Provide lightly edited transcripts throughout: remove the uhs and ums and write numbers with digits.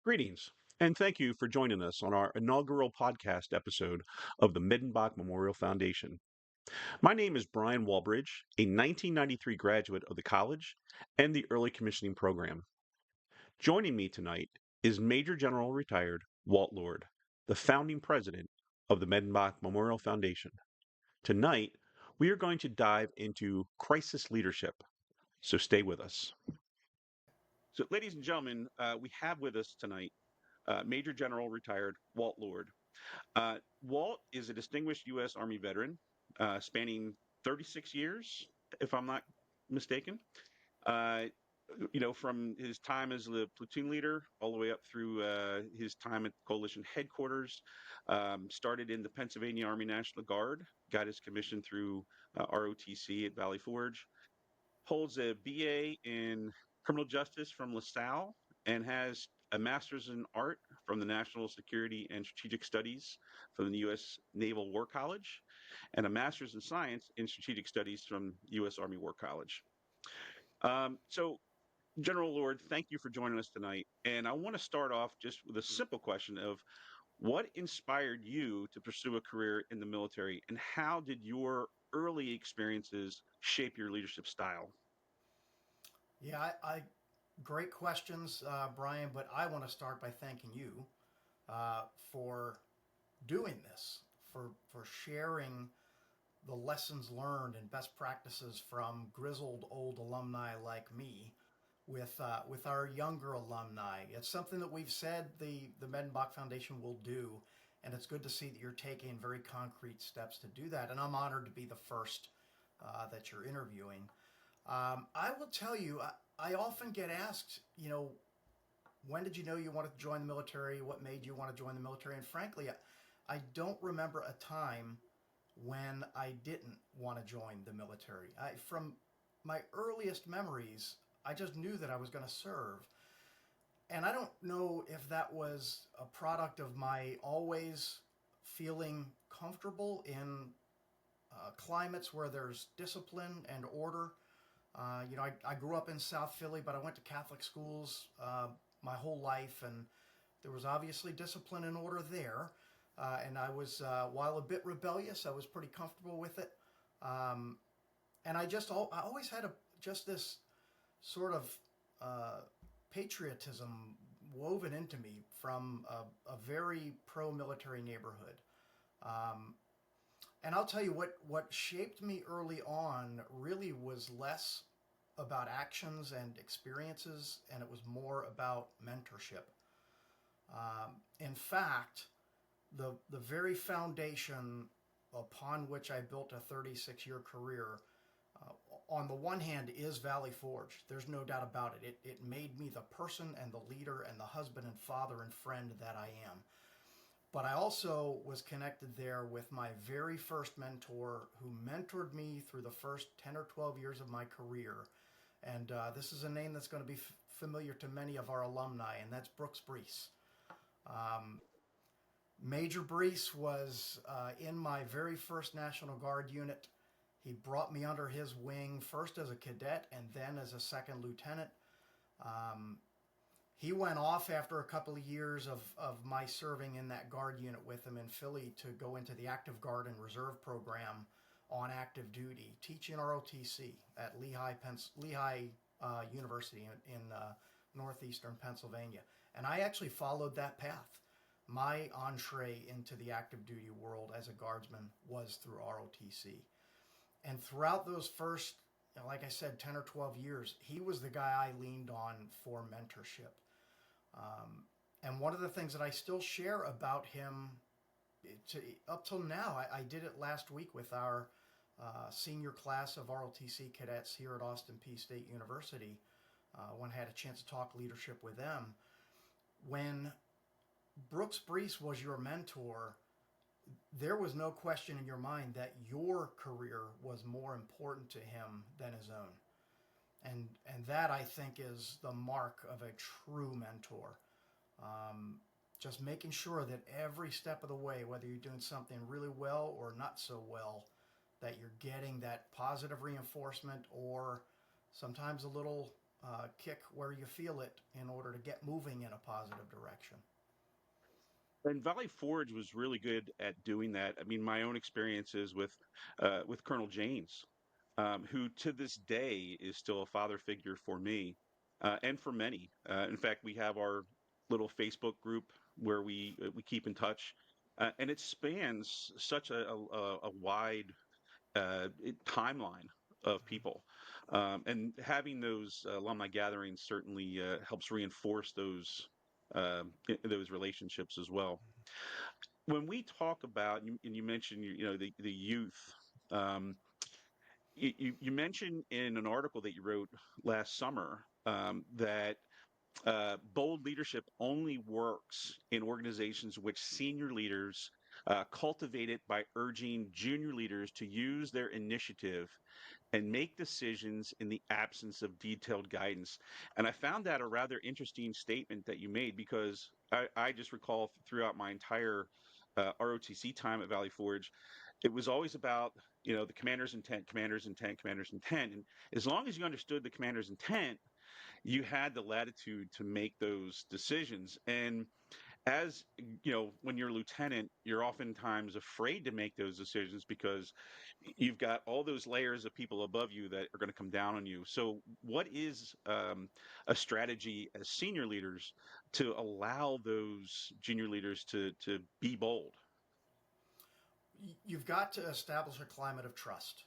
Greetings, and thank you for joining us on our inaugural podcast episode of the Middenbach Memorial Foundation. My name is Brian Walbridge, a 1993 graduate of the college and the early commissioning program. Joining me tonight is Major General retired Walt Lord, the founding president of the Middenbach Memorial Foundation. Tonight, we are going to dive into crisis leadership, so stay with us. So, ladies and gentlemen, we have with us tonight Major General retired Walt Lord. Walt is a distinguished U.S. Army veteran spanning 36 years, if I'm not mistaken. Uh, from his time as the platoon leader all the way up through his time at coalition headquarters, started in the Pennsylvania Army National Guard, got his commission through ROTC at Valley Forge, holds a BA in criminal justice from LaSalle, and has a master's in art from the National Security and Strategic Studies from the U.S. Naval War College, and a master's in science in strategic studies from U.S. Army War College. So, General Lord, thank you for joining us tonight. And I want to start off just with a simple question of what inspired you to pursue a career in the military, and how did your early experiences shape your leadership style? Yeah, great questions, Brian. But I want to start by thanking you for doing this, for sharing the lessons learned and best practices from grizzled old alumni like me with our younger alumni. It's something that we've said the Medenbach Foundation will do, and it's good to see that you're taking very concrete steps to do that. And I'm honored to be the first that you're interviewing. I will tell you, I often get asked, when did you know you wanted to join the military? What made you want to join the military? And frankly, I don't remember a time when I didn't want to join the military. From my earliest memories, I just knew that I was going to serve. And I don't know if that was a product of my always feeling comfortable in climates where there's discipline and order. I grew up in South Philly, but I went to Catholic schools my whole life, and there was obviously discipline and order there. And I was, while a bit rebellious, I was pretty comfortable with it. Um, and I always had just this sort of uh, patriotism woven into me from a very pro-military neighborhood. Um, and I'll tell you what shaped me early on really was less about actions and experiences, and it was more about mentorship. In fact, the very foundation upon which I built a 36-year career, on the one hand, is Valley Forge. There's no doubt about it. It made me the person and the leader and the husband and father and friend that I am. But I also was connected there with my very first mentor who mentored me through the first 10 or 12 years of my career. And this is a name that's going to be familiar to many of our alumni, and that's Brooks Brees. Um, Major Brees was in my very first National Guard unit. He brought me under his wing first as a cadet and then as a second lieutenant. Um, he went off after a couple of years of my serving in that guard unit with him in Philly to go into the active guard and reserve program on active duty, teaching ROTC at Lehigh University in northeastern Pennsylvania. And I actually followed that path. My entree into the active duty world as a guardsman was through ROTC. And throughout those first, like I said, 10 or 12 years, he was the guy I leaned on for mentorship. Um, and one of the things that I still share about him up till now, I did it last week with our senior class of ROTC cadets here at Austin Peay State University when I had a chance to talk leadership with them. When Brooks Brees was your mentor, there was no question in your mind that your career was more important to him than his own. And that, I think, is the mark of a true mentor. Um, just making sure that every step of the way, whether you're doing something really well or not so well, that you're getting that positive reinforcement or sometimes a little kick where you feel it in order to get moving in a positive direction. And Valley Forge was really good at doing that. I mean, my own experiences with Colonel James, who to this day is still a father figure for me and for many. In fact, we have our little Facebook group where we keep in touch, and it spans such a wide timeline of people. And having those alumni gatherings certainly helps reinforce those relationships as well. When we talk about, and you mentioned, the youth, um, you mentioned in an article that you wrote last summer that bold leadership only works in organizations which senior leaders cultivate it by urging junior leaders to use their initiative and make decisions in the absence of detailed guidance. And I found that a rather interesting statement that you made because I just recall throughout my entire ROTC time at Valley Forge, it was always about the commander's intent, commander's intent, commander's intent. And as long as you understood the commander's intent, you had the latitude to make those decisions. And as when you're a lieutenant, you're oftentimes afraid to make those decisions because you've got all those layers of people above you that are going to come down on you. So what is a strategy as senior leaders to allow those junior leaders to be bold? You've got to establish a climate of trust,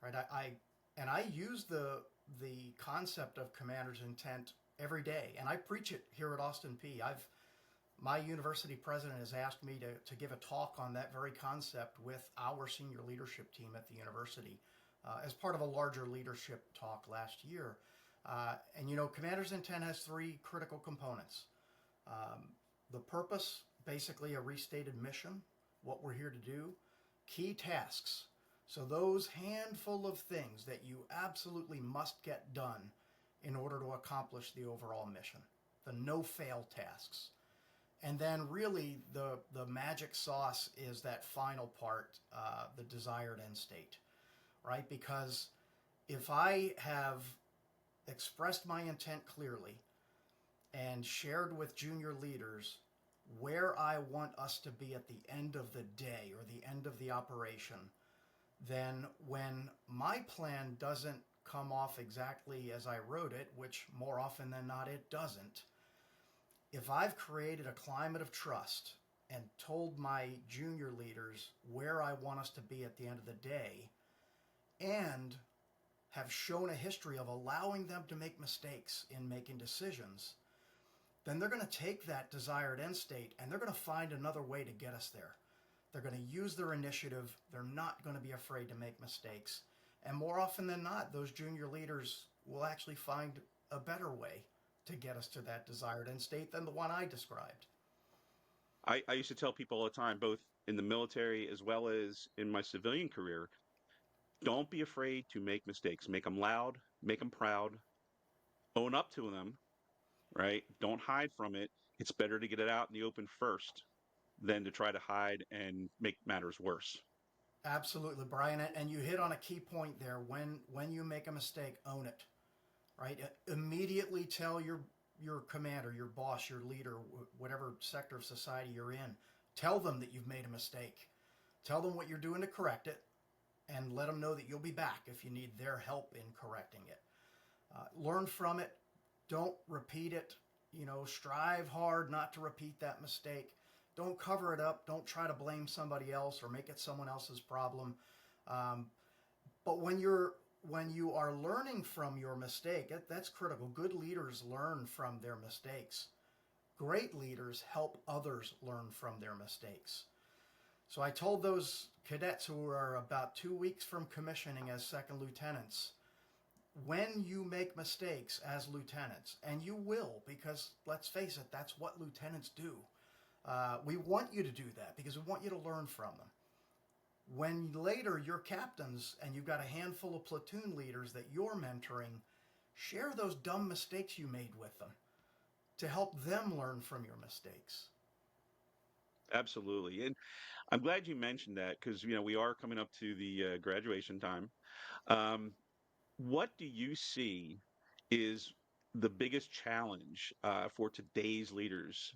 right? I use the concept of commander's intent every day, and I preach it here at Austin P. I've My university president has asked me to give a talk on that very concept with our senior leadership team at the university as part of a larger leadership talk last year. Commander's intent has three critical components: um, the purpose, basically a restated mission, what we're here to do; key tasks, so those handful of things that you absolutely must get done in order to accomplish the overall mission, the no fail tasks. And then, really, the magic sauce is that final part, the desired end state, right? Because if I have expressed my intent clearly and shared with junior leaders where I want us to be at the end of the day or the end of the operation, then when my plan doesn't come off exactly as I wrote it, which more often than not it doesn't, if I've created a climate of trust and told my junior leaders where I want us to be at the end of the day, and have shown a history of allowing them to make mistakes in making decisions, then they're going to take that desired end state and they're going to find another way to get us there. They're going to use their initiative. They're not going to be afraid to make mistakes. And more often than not, those junior leaders will actually find a better way to get us to that desired end state than the one I described. I used to tell people all the time, both in the military as well as in my civilian career, don't be afraid to make mistakes. Make them loud, make them proud, own up to them, right? Don't hide from it. It's better to get it out in the open first than to try to hide and make matters worse. Absolutely, Brian. And you hit on a key point there. When you make a mistake, own it. Right? Immediately tell your commander, your boss, your leader, whatever sector of society you're in. Tell them that you've made a mistake. Tell them what you're doing to correct it, and let them know that you'll be back if you need their help in correcting it. Learn from it. Don't repeat it. Strive hard not to repeat that mistake. Don't cover it up. Don't try to blame somebody else or make it someone else's problem. Um, but when you are learning from your mistake, that's critical. Good leaders learn from their mistakes. Great leaders help others learn from their mistakes. So I told those cadets who are about 2 weeks from commissioning as second lieutenants, when you make mistakes as lieutenants, and you will, because let's face it, that's what lieutenants do. We want you to do that because we want you to learn from them. When later you're captains and you've got a handful of platoon leaders that you're mentoring, share those dumb mistakes you made with them to help them learn from your mistakes. Absolutely. And I'm glad you mentioned that because, we are coming up to the graduation time. Um, what do you see is the biggest challenge for today's leaders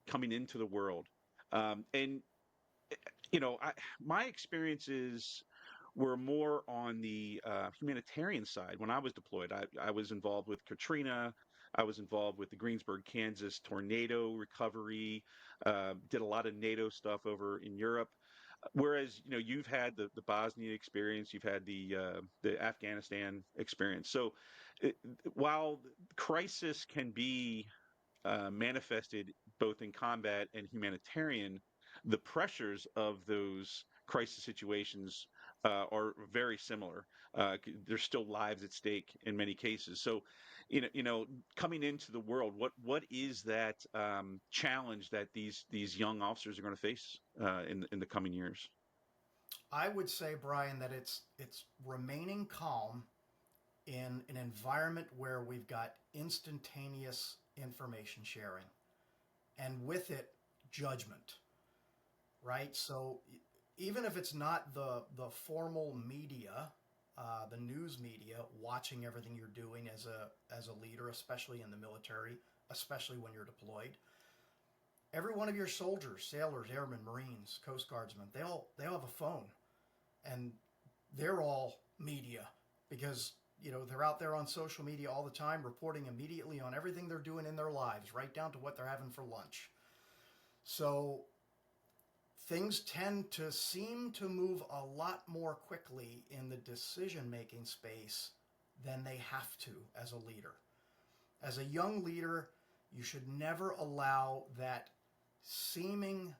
coming into the world. And my experiences were more on the humanitarian side. When I was deployed, I was involved with Katrina. I was involved with the Greensburg, Kansas tornado recovery. Did a lot of NATO stuff over in Europe. Whereas, you've had the Bosnia experience, you've had the Afghanistan experience. So, it, while crisis can be manifested both in combat and humanitarian, the pressures of those crisis situations are very similar. There's still lives at stake in many cases. So, coming into the world, what is that challenge that these young officers are going to face in the coming years? I would say, Brian, that it's remaining calm in an environment where we've got instantaneous information sharing, and with it, judgment, right? So even if it's not the formal media, the news media watching everything you're doing as a leader, especially in the military, especially when you're deployed, every one of your soldiers, sailors, airmen, Marines, Coast Guardsmen, they all have a phone, and they're all media because they're out there on social media all the time reporting immediately on everything they're doing in their lives, right down to what they're having for lunch. So things tend to seem to move a lot more quickly in the decision making space than they have to as a leader. As a young leader, you should never allow that seeming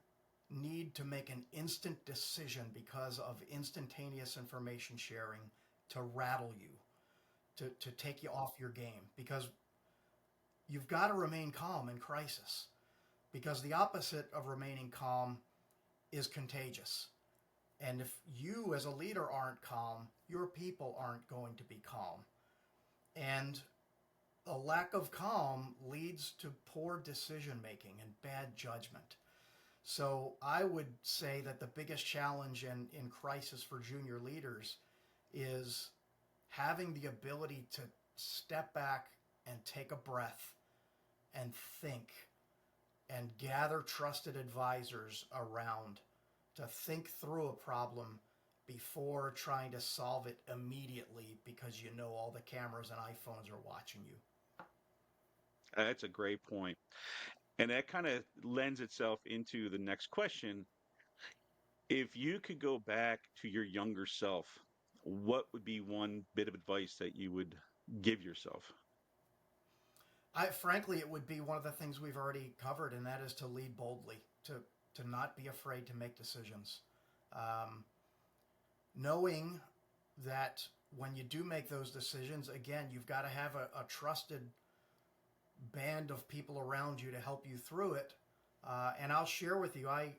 need to make an instant decision because of instantaneous information sharing to rattle you, to take you off your game. Because you've got to remain calm in crisis. Because the opposite of remaining calm is contagious. And if you as a leader aren't calm, your people aren't going to be calm. And a lack of calm leads to poor decision making and bad judgment. So I would say that the biggest challenge in crisis for junior leaders is having the ability to step back and take a breath and think and gather trusted advisors around to think through a problem before trying to solve it immediately because all the cameras and iPhones are watching you. That's a great point. And that kind of lends itself into the next question. If you could go back to your younger self, what would be one bit of advice that you would give yourself? Frankly, it would be one of the things we've already covered, and that is to lead boldly, to not be afraid to make decisions. Um, Knowing that when you do make those decisions, again, you've got to have a trusted band of people around you to help you through it. And I'll share with you, I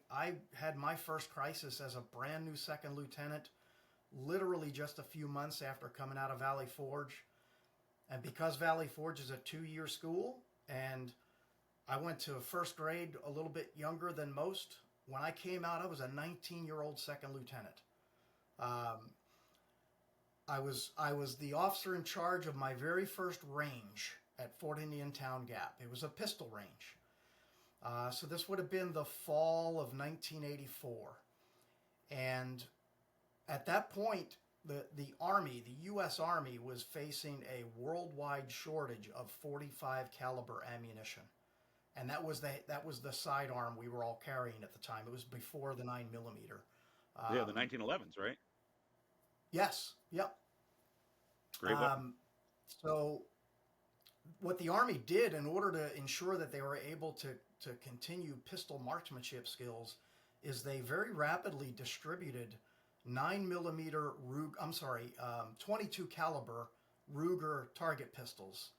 had my first crisis as a brand new second lieutenant, literally just a few months after coming out of Valley Forge. And because Valley Forge is a 2-year school, and I went to first grade a little bit younger than most, when I came out, I was a 19-year-old second lieutenant. Um, I was the officer in charge of my very first range at Fort Indian Town Gap. It was a pistol range. So this would have been the fall of 1984. And at that point, the Army, the U.S. Army, was facing a worldwide shortage of 45 caliber ammunition. And that was the sidearm we were all carrying at the time. It was before the 9 millimeter. Yeah, the Um, 1911s, right? yes, yep. Great weapon. Um, so what the Army did in order to ensure that they were able to continue pistol marksmanship skills is they very rapidly distributed 9 millimeter 22 caliber Ruger target pistols.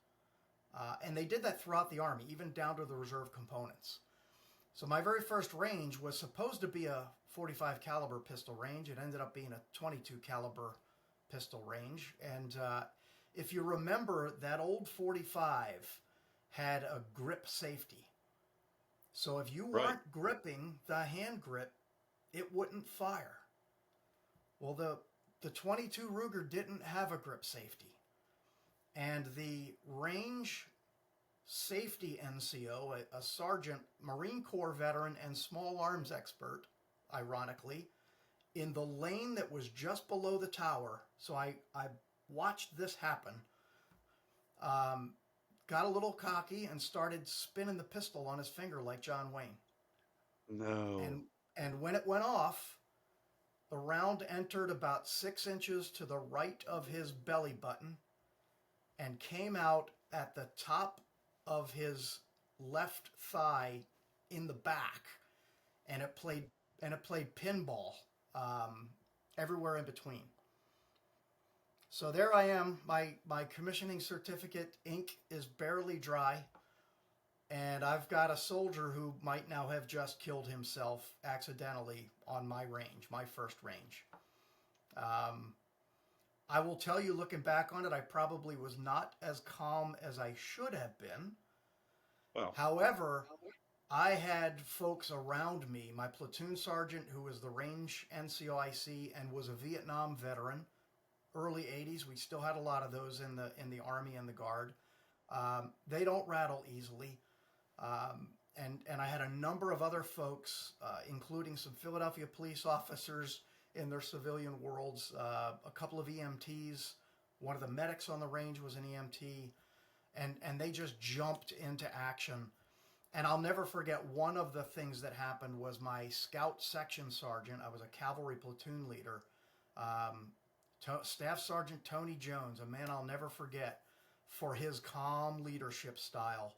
And they did that throughout the Army, even down to the reserve components. So my very first range was supposed to be a 45 caliber pistol range. It ended up being a 22 caliber pistol range. And if you remember, that old 45 had a grip safety. So if you Right. weren't gripping the hand grip, it wouldn't fire. Well, the 22 Ruger didn't have a grip safety. And the range safety NCO, a sergeant, Marine Corps veteran, and small arms expert, ironically, in the lane that was just below the tower. So I watched this happen. Um, got a little cocky and started spinning the pistol on his finger like John Wayne. No. And and when it went off, the round entered about 6 inches to the right of his belly button and came out at the top of his left thigh in the back, and it played pinball um, everywhere in between. So there I am. My commissioning certificate ink is barely dry, and I've got a soldier who might now have just killed himself accidentally on my range, my first range. Um, I will tell you, looking back on it, I probably was not as calm as I should have been. Well, However, I had folks around me, my platoon sergeant, who was the range NCOIC and was a Vietnam veteran, early 80s. We still had a lot of those in the Army and the Guard. They don't rattle easily. And I had a number of other folks, including some Philadelphia police officers in their civilian worlds, a couple of EMTs. One of the medics on the range was an EMT, and they just jumped into action. And I'll never forget, one of the things that happened was my scout section sergeant. I was a cavalry platoon leader. Um, Staff Sergeant Tony Jones, a man I'll never forget for his calm leadership style.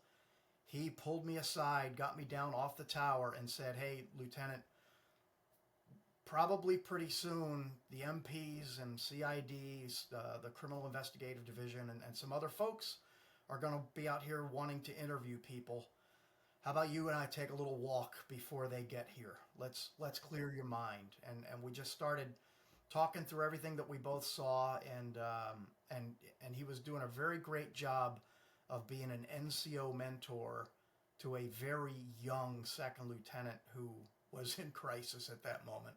He pulled me aside, got me down off the tower, and said, "Hey, Lieutenant, probably pretty soon the MPs and CIDs, the Criminal Investigative Division, and some other folks are going to be out here wanting to interview people. How about you and I take a little walk before they get here? Let's clear your mind." And we just started talking through everything that we both saw, and he was doing a very great job of being an NCO mentor to a very young second lieutenant who was in crisis at that moment.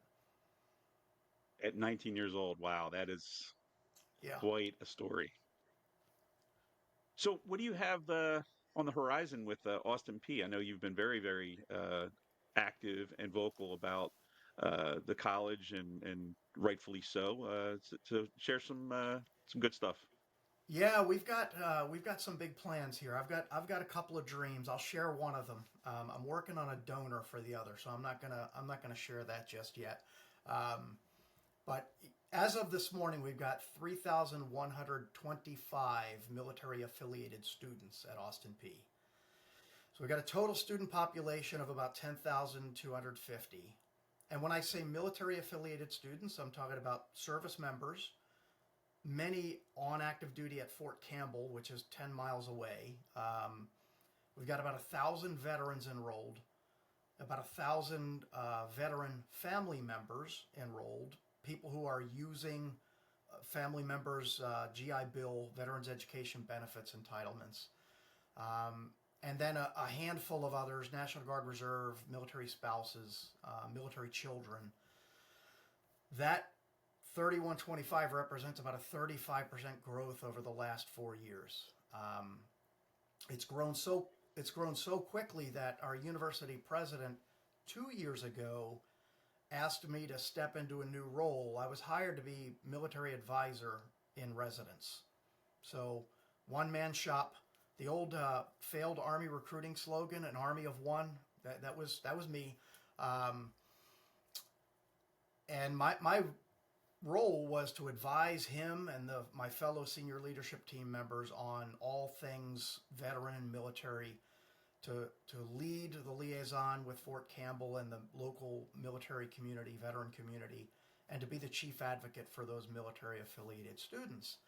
at 19 years old, wow, that is Yeah. quite a story. So, what do you have on the horizon with Austin P? I know you've been very, very active and vocal about the college, and rightfully so. To share some good stuff. Yeah, we've got some big plans here. I've got a couple of dreams. I'll share one of them. I'm working on a donor for the other, so I'm not gonna share that just yet. Um, but as of this morning, we've got 3,125 military affiliated students at Austin P. So we've got a total student population of about 10,250. And when I say military affiliated students, I'm talking about service members, many on active duty at Fort Campbell, which is 10 miles away. We've got about 1,000 veterans enrolled, about 1,000 veteran family members enrolled, people who are using family members' GI Bill, Veterans Education Benefits entitlements. Um, and then a handful of others, National Guard Reserve, military spouses, military children. That 3125 represents about a 35% growth over the last 4 years. It's grown so it's grown so quickly that our university president 2 years ago asked me to step into a new role. I was hired to be military advisor in residence. So one man shop, the old failed Army recruiting slogan, "An Army of One." That was me. Um, and my role was to advise him and my fellow senior leadership team members on all things veteran and military, to lead the liaison with Fort Campbell and the local military community, veteran community, and to be the chief advocate for those military affiliated students.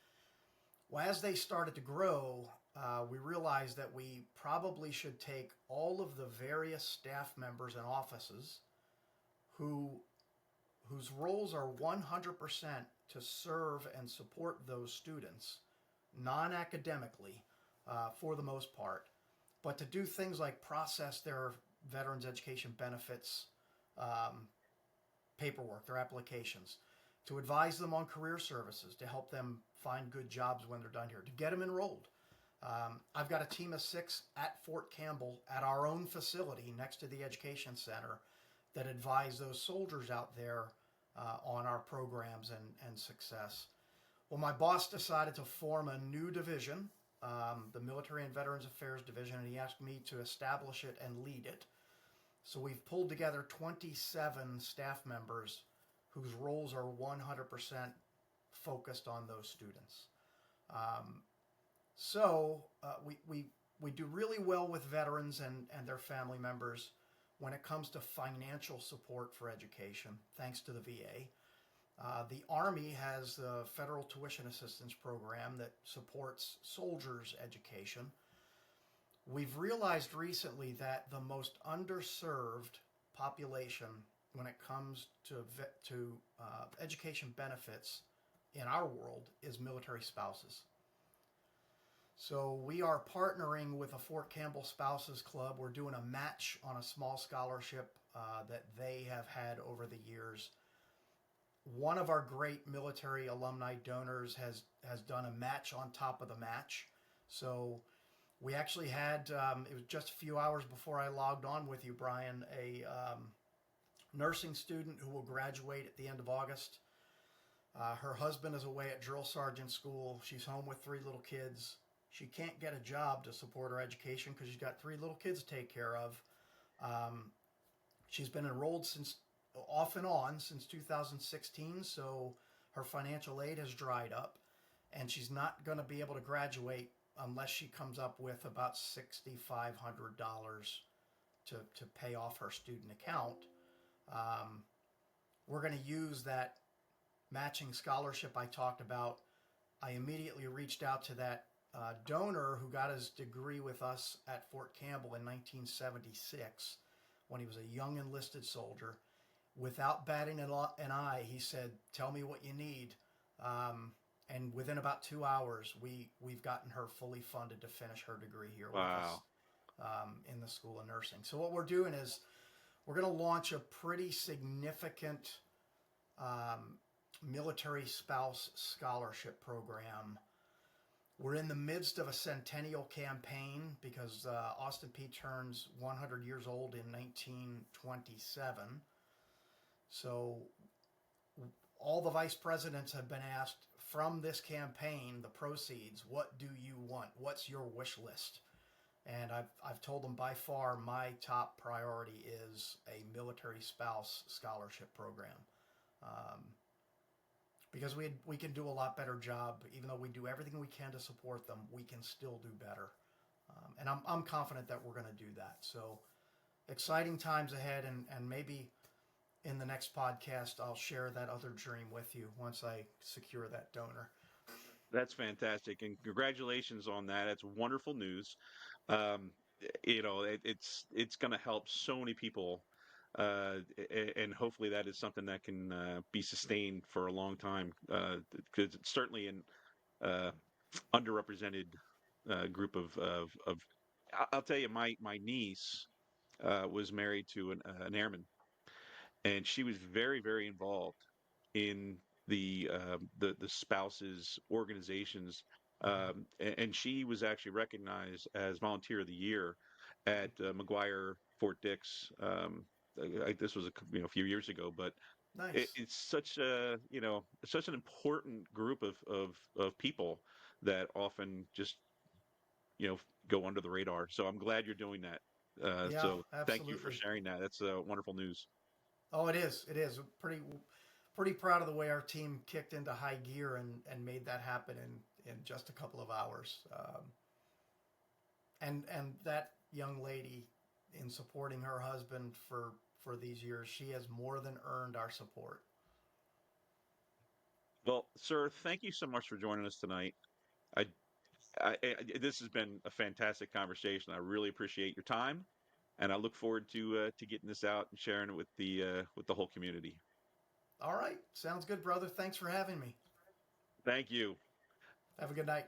Well, as they started to grow, we realized that we probably should take all of the various staff members and offices who whose roles are 100% to serve and support those students, non academically, for the most part, but to do things like process their veterans education benefits um, paperwork, their applications, to advise them on career services, to help them find good jobs when they're done here, to get them enrolled. I've got a team of 6 at Fort Campbell at our own facility next to the Education Center that advise those soldiers out there on our programs and success. Well, my boss decided to form a new division, the Military and Veterans Affairs Division, and he asked me to establish it and lead it. So we've pulled together 27 staff members whose roles are 100% focused on those students. Um, we do really well with veterans and their family members when it comes to financial support for education, thanks to the VA. The Army has the Federal Tuition Assistance Program that supports soldiers' education. We've realized recently that the most underserved population when it comes to education benefits in our world is military spouses. So we are partnering with a Fort Campbell Spouses Club. We're doing a match on a small scholarship that they have had over the years. One of our great military alumni donors has done a match on top of the match. So we actually had, it was just a few hours before I logged on with you, Brian, a nursing student who will graduate at the end of August. Her husband is away at drill sergeant school. She's home with 3 little kids. She can't get a job to support her education because she's got 3 little kids to take care of. Um, she's been enrolled since off and on since 2016, so her financial aid has dried up, and she's not going to be able to graduate unless she comes up with about $6,500 to pay off her student account. Um, we're going to use that matching scholarship I talked about. I immediately reached out to that donor who got his degree with us at Fort Campbell in 1976 when he was a young enlisted soldier. Without batting an eye, he said, "Tell me what you need." And within about 2 hours, we've gotten her fully funded to finish her degree here with us Wow. in the School of Nursing. So what we're doing is we're going to launch a pretty significant um, military spouse scholarship program. We're in the midst of a centennial campaign because Austin Peay turns 100 years old in 1927. So all the vice presidents have been asked from this campaign, the proceeds, what do you want? What's your wish list? And I've told them by far my top priority is a military spouse scholarship program. Um, because we can do a lot better job. Even though we do everything we can to support them, we can still do better. And I'm confident that we're going to do that. So exciting times ahead, and maybe in the next podcast, I'll share that other dream with you once I secure that donor. That's fantastic, and congratulations on that. That's wonderful news. Um, it's going to help so many people, and hopefully that is something that can be sustained for a long time. Because it's certainly an uh, underrepresented group of. I'll tell you, my niece was married to an airman, and she was very involved in the spouses organizations, Mm-hmm. and she was actually recognized as Volunteer of the Year at McGuire Fort Dix. This was a few years ago, but Nice. it's such a such an important group of people that often just you know go under the radar. So I'm glad you're doing that. Yeah, So thank you for absolutely. sharing that. That's wonderful news. Oh, it is. It is pretty proud of the way our team kicked into high gear and made that happen in just a couple of hours. And that young lady, in supporting her husband for these years, she has more than earned our support. Well, sir, thank you so much for joining us tonight. I, this has been a fantastic conversation. I really appreciate your time, and I look forward to getting this out and sharing it with the whole community. All right, sounds good, brother. Thanks for having me. Thank you. Have a good night.